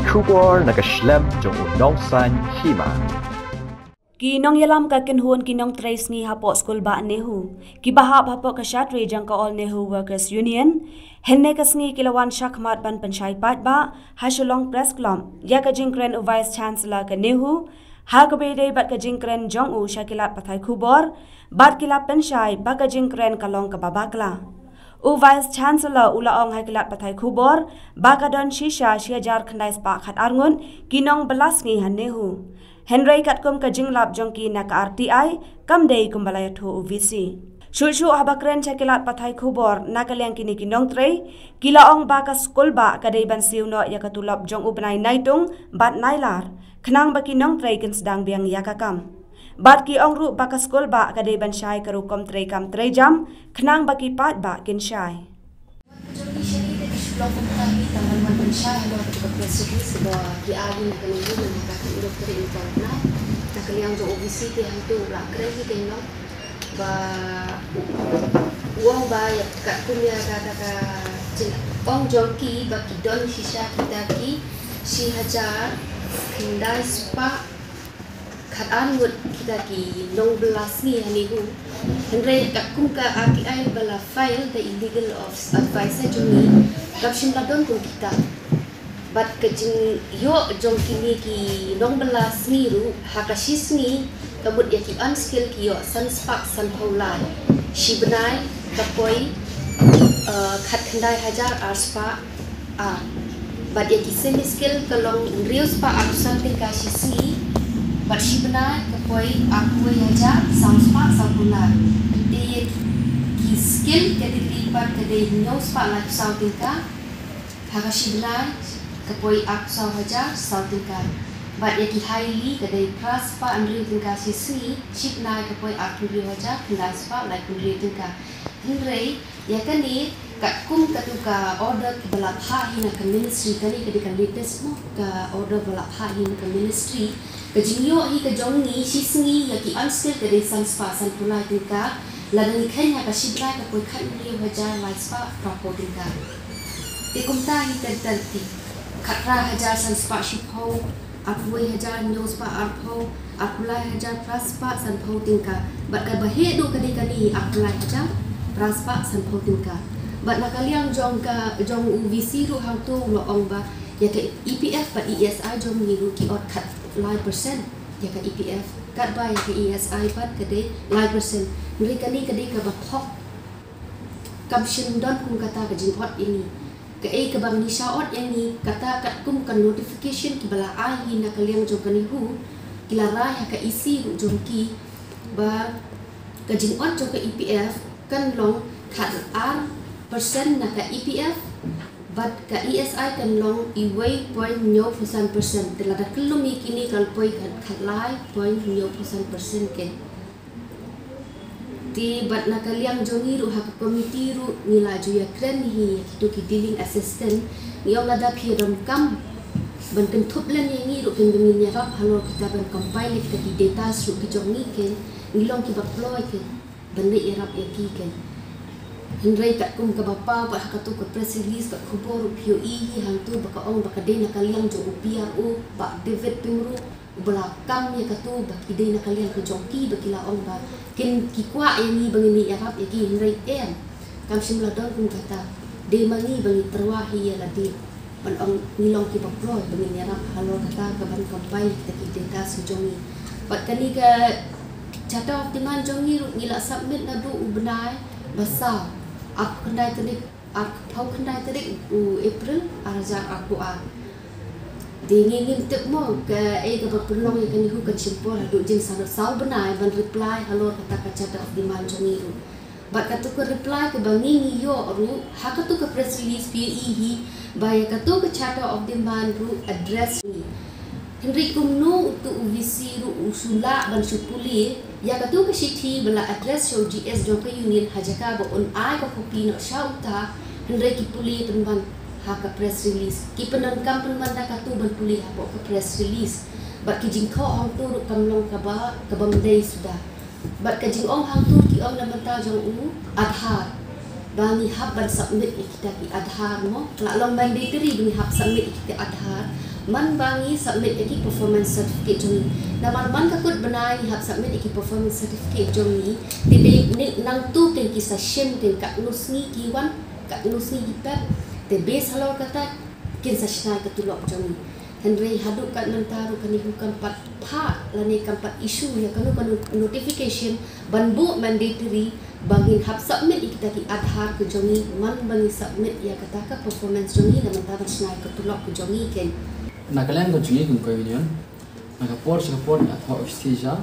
kubor nakaslem jong unong san hima. Kinong yalam ka kinhun kinong trace ngi hapo school ba nehu. Kibahap hapo ka syatri jang ka all nehu workers union. Henne kas ngi kilawan shakmat ban panchayat pat ba hasulong press club. Ya ka jingkren vice chancellor ka nehu. Ha ka bede bat ka jingkren jong u shakilat pathai kubor. Bat kilap panchayat ba ka jingkren kalong ka babakla. U vice chancellor ulaong hakilat pathai kubor. Ba ka don shisha shiajar khandai spa khat arngun kinong belas ngi hanehu. Henry katkum ka jinglap jongki na ka RTI kamdei kumbalaya tho UVC. Shulshu habakren chakilat pathai khubor nakaliang kini kinong tre kilaong baka skul ba kadai ban siuno yakatulap jong ubnai naitung bat nailar khnang ba kinong tre kin sedang biang yakakam. Bat ki ong ru baka skul ba kadai ban syai karukom tre kam tre jam khnang ba ki pat ba kin syai. Taman Mansha halo ketika presiden sebuah diagi nak keninggu nak urut dari internet nak kalian jo OBC ti hantu lah keren ti tengok ba uang bayar kat punya kata ong jongki bagi don sisa kita ki si hajar kendai spa katan mut kita ki 16 ni hanihu Henry kakum ka RTI bala file the illegal of advice joni kapsim ladon pun kita bat kejing yo jong kini ki 16 ni ru hakasis ni kabut ya ki unskill ki yo san spark san paulai si benai kapoi khat khandai hajar arspa a bat ya ki semi skill kalong rius pa aksan te kasisi bat si benai kapoi akwe hajar san spark san paulai de ki skill kategori pat kadai news pa la sautika hakashi benai kapoi aksa hajar sautika bat ya ki highly kadai pras pa andri tingka sisi chip nai kapoi akuri hajar kendai spa la kundri tingka hindrei ya kani kat kum katuka order ki balap ha hina ke ministry kani kadikan latest mo ka order balap ha hina ke ministry ke jingyo hi ke jongi sisngi ya ki unskill kadai san spa san pulai tingka ladang ikhanya ka shibra ka poi khat ri hajar la spa prapo tingka ti kumta hi tanti khatra hajar san spa shipho apoi hajar news pa apho apulai hajar praspa san pho tingka bat ka bahe do kadai kani apulai hajar praspa san pho tingka bat nakaliang jong UVC ru hang tu lo ong ba ya ka EPF ba ESI jong ni ru ki ot khat lai percent ya ka EPF kat ba ya ka ESI pat kadai lai percent muri kani kadai ka ba phok kapshin don kum kata ka jingot ini ke ke bang ni shaot yang ni kata kat kum kan notification ki bala ai na kaliang jong kani hu kilara ya ka isi ru jong ki ba ka jingot jong ka EPF kan long khat ar persen na ka EPF but ka ESI kan long iway 0.0% telada kelum kini kal poi khat lai 0.0% ke ti bat na kaliang jongi ru hak komiti ru nila ju ya kren hi kitu ki dealing assistant yong lada phiram kam ban kan thup len ni ru kan bingin ya rap halo kita ban compile kita ki data ru ki jongi ke nilong ki deploy ke ban ni rap ya ki ke Henry kat kum ka bapa ba hakatu ko press release kat khubor POE hi hantu baka ong baka de na kaliang jo PRO ba David Pimru belakang ya katu ba ide na kaliang ke jongki ba kila ong ba kin kikwa yang ni bangini arab ya ki Henry em kam simla don kum kata de mangi bangi terwahi ya ladi ban ong nilong ki bapro bangini arab halo kata ka ban compile kita ki data su jongi bat kani ka chata of demand jongi ngila submit na do ubnai basa aku kendai terik aku pau kendai terik April arja aku dingin tek mo ke ke bapulong yang kani hu kan simpor adu jin sa sau benai ban reply halo kata kaca of demand joni ru bat katu ke reply ke bangi yo ru hakatu ke press release PE by katu ke chata of demand ru address ni Henry kumnu tu UVC ru usula ban supuli ya katu ke city bala address show GS jongka union hajaka ba on ai ko kopi no shauta Henry ki puli temban ha ka press release ki penan kam penman da katu ban puli ha ka press release bat ki jingko hang tu ru kamlong ka ba ka bamdei sudah bat ka jing ong hang tu ki ong na menta jong u adhar bangi hab ban submit kita ki Aadhaar mo long mandatory bangi hab submit kita Aadhaar man bangi submit ki performance certificate jong naman man kakut benai hab submit ki performance certificate jong ni ti nang tu ken ki session ken kat nusni ki wan kat nusni kita te base halor kata ken session ka tulok jong ni Henry haduk kat mentaru kani bukan pat pa lani kan pat isu ya kanu notification ban bu mandatory bangin hab submit kita ki Aadhaar ke jongi man bangi submit ya kata ka performance jongi na mentaru snai ka tulok ke jongi ken na kalian ko jongi kun ko union na ka por ya tho istija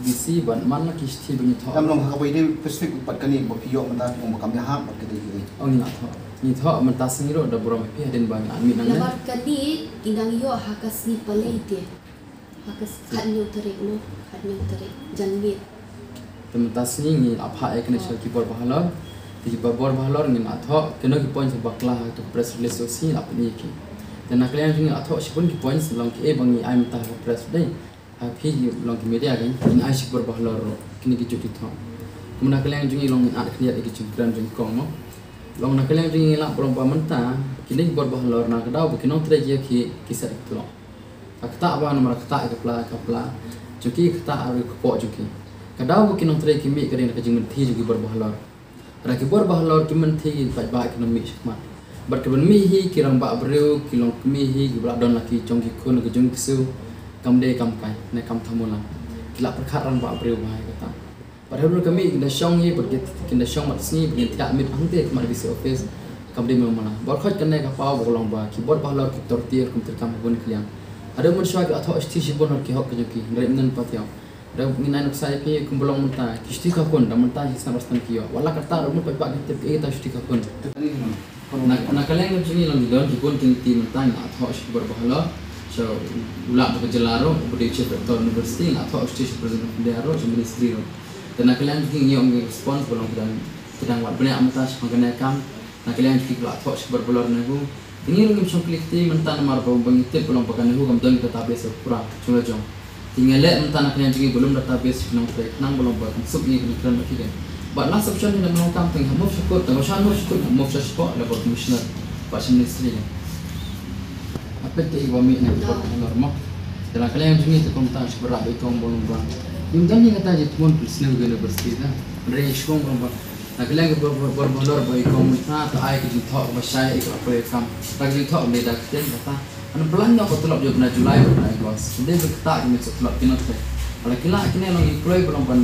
bisi ban man la ki sti bangi tho am long ka bai de specific pat kani bo kiyo menta mo kam ya ha pat kidi ni na tho ni tho menta singiro da buram pi den bang amin nang labar kani inang yo hakas ni palai te hakas khanyo tarik mo khanyo tarik janmit menta sing ni apha ek ne shal ki bor bahalor ti bor bahalor ni na tho keno ki point bakla to press release si apni ki dan nak kalian ni atho sipun ki points long ki e bangi ai menta press dai ha phi long ki media kan in ai sik bor bahalor kini ki juti tho kumna kalian jungi long at kniat ki jungkran jung kong mo long nak kalian jungi la perompa menta kini bor bahalor na kadau bukino tre je ki kisat tu long akta ba nomor akta ke pla juki akta ari ko juki kadau bukino tre ki mi kare na jung thi juki bor bahalor ra ki bor bahalor ki men thi ba ekonomi shmat bar ke ben mi hi kirang ba breu kilong mi hi ki bla don laki jong ki kun ke jung kisu kam de kam kai ne kam thamula kila perkharan ba breu ba kata padahal kami kinda shong hi bergit kinda shong mat sni begin tak mit angte kemar bisi office kam de mana bar khot kan ne ka pau bolong ba ki bor bahlor ki tortir kum terkam gun kliang ada mun shwa ki atho sti shi bon ki hok ki ndai nan patya da nginai nok sai pi kum bolong munta ki sti ka kon da munta hi san rastan ki wala kata rum pa ba ki te ta sti ka kon na kalian ngini lang don ki kon ti munta na atho shi bor bahlor so ulak ke jelaro budi chef rektor university atho sti shi president dero ministry ro dan kalian juga yang respons belum sedang buat banyak amutas mengenai kam nak kalian juga atau berbolor nahu ini lagi macam klik ti mentan mar bau bangit belum pakai nahu kam don database pura cuma jom tinggal lihat mentan kalian juga belum database nang track nang belum buat sub ni kalian lagi kan buat last option ni nak kam tengah move support tengah shan move support level commissioner pasal ministry apa tu ibu mi nak buat normal dan kalian juga itu komentar seberat itu belum buat yung dami kata je tuan Krishna University na re shong romba naglang bor bolor boy komunta to ai ke jutho basai ik apre kam tag jutho me dak ten kata an plan no ko tulok jo na Julai na gos de kata ke me tulok kinot te ala kila kine long employ bolong pan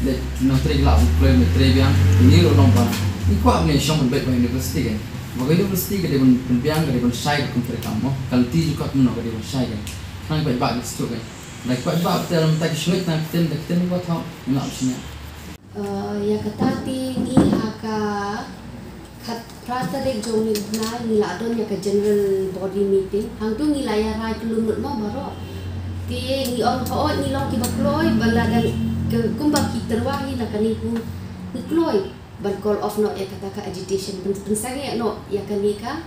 le no tre la employ me tre biang ni ro long pa ni ko amne shong be university ke bagai university ke de bon biang ke de bon sai ko tre kam mo kal ti ju ko no ke de bon sai ke kan ba ba stu ke like what about dalam tak syuit nak ten buat hak nak sini ya kata ti ni haka khat prata dek jong ni la don ya ka general body meeting hang tu ni la ya rai kelunut no baro ti ni on ho ni long ki bakloi baladan ke kumba ki terwahi nak ni ku ni kloi ban call off no ya kata ka agitation pensage no ya kanika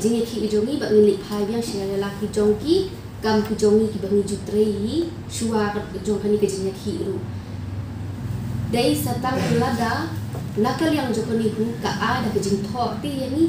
jingi ki jongi ba ni phai biang share la ki jongki kam ku jongi ki bangi jutrei shua ka jong kani ke jinya ki ru dai satang lada nakal yang jokoni hu ka ada ke jing tho ti yani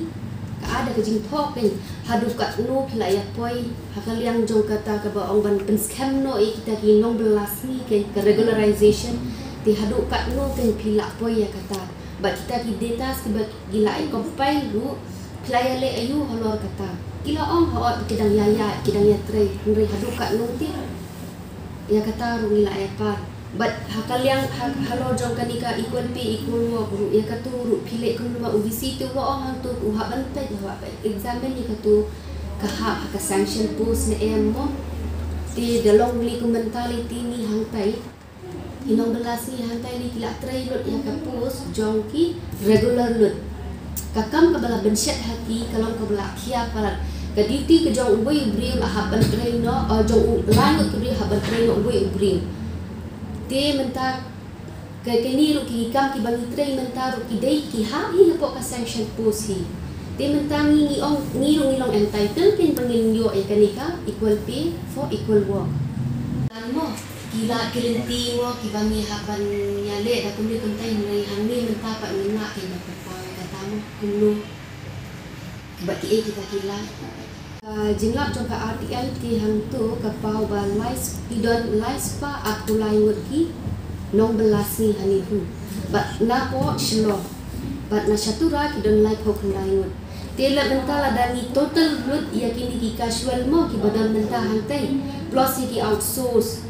ka ada ke jing tho pen hadu ka no kila ya poi hakal yang jong kata ka ba ong ban pen scam no e kita ki nong belas ni ke regularization ti hadu ka no pen pila poi ya kata ba kita ki data ke ba gila ai compile ru playa le ayu holor kata kila ong ho kidang ya tre ngri hadu ka nungti ya kata ru ila ya par but hakal yang halo jong kanika equal pay equal work ru ya katu ru pile kun ma ubisi tu ro ong hang tu uha ban pe examine ni katu ka ha sanction post ne mo ti dalong li ku mentality ni hang tai inong belas ni hang tai ni kila tre lut ya ka post jong ki regular lut kakam ka bala bensyat hati kalau ka bala khia parat ka duty ke jong ubui ubri la haban train no jong lan ke ubri haban train no ubui ubri te menta ka kini ru ki kam ki bangi train menta ru ki dei ki ha hi po ka sanction post hi te menta ni ong ni ru long entitled kin bangin yo e kanika equal pay for equal work mo kila kilenti mo ki bangi haban nyale da kumli kuntai ni hang ni menta pa ni na ki na pa kuno bagi kita kila jinglap jong ka RTI ti hang tu ka pau ba lais pidon lais pa aku laingut ki nong belasi hani hu bat na po shlo bat na syatura ki don lai ko kan laingut tela mentala dani total rut yakini ki casual mo ki badan menta hantai plus ki outsource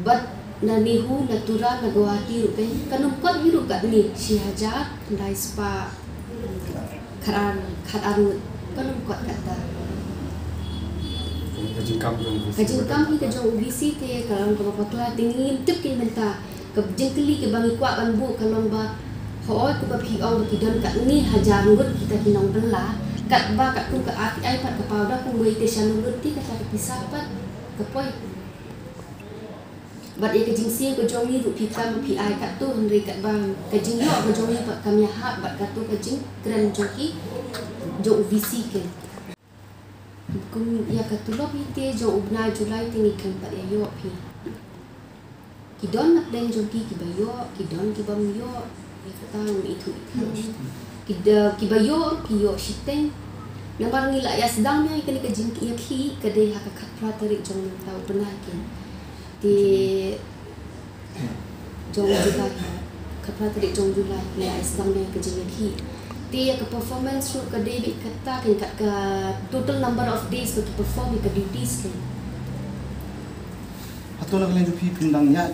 bat na nihu natura na gawati rupe kanum kot hiru kat ni si hajar lais pa khadarut kanum kot kata kajingkam hi ka jong UBC te kalang ko pakla tingin tip kin menta ka jengkeli ke bangi kwa ban bu kalong ba hoy ko ba pi ong ki don kat ni hajar ngut kita kinong bela kat ba kat ku ka ai pat ka pawda ku ngoi te shanurut ti ka ta pisapat ka poi bat ye kajing sing ko jong ni ru pi kam pi ai kat tu henry kat bang kajing yo ko jong ni pat kam ya hak bat kat tu kajing kran joki jo UBC ke kum ya katulop ite jo ubna Julai tingi kan pat ya yo pi kidon nak den joki kibayo kidon kibam yo ya kata itu kibayo piyo shiteng namar ngila ya sedang nya ikan kajing ya ki kade hak kat pratari jong tau pernah ke di jong Julai kat pratari jong Julai ya sedang nya kajing ya ki dia ke performance shoot ke debit kata kan kat ke total number of days ke perform ke duties kan Atau nak lanjut pindang ya.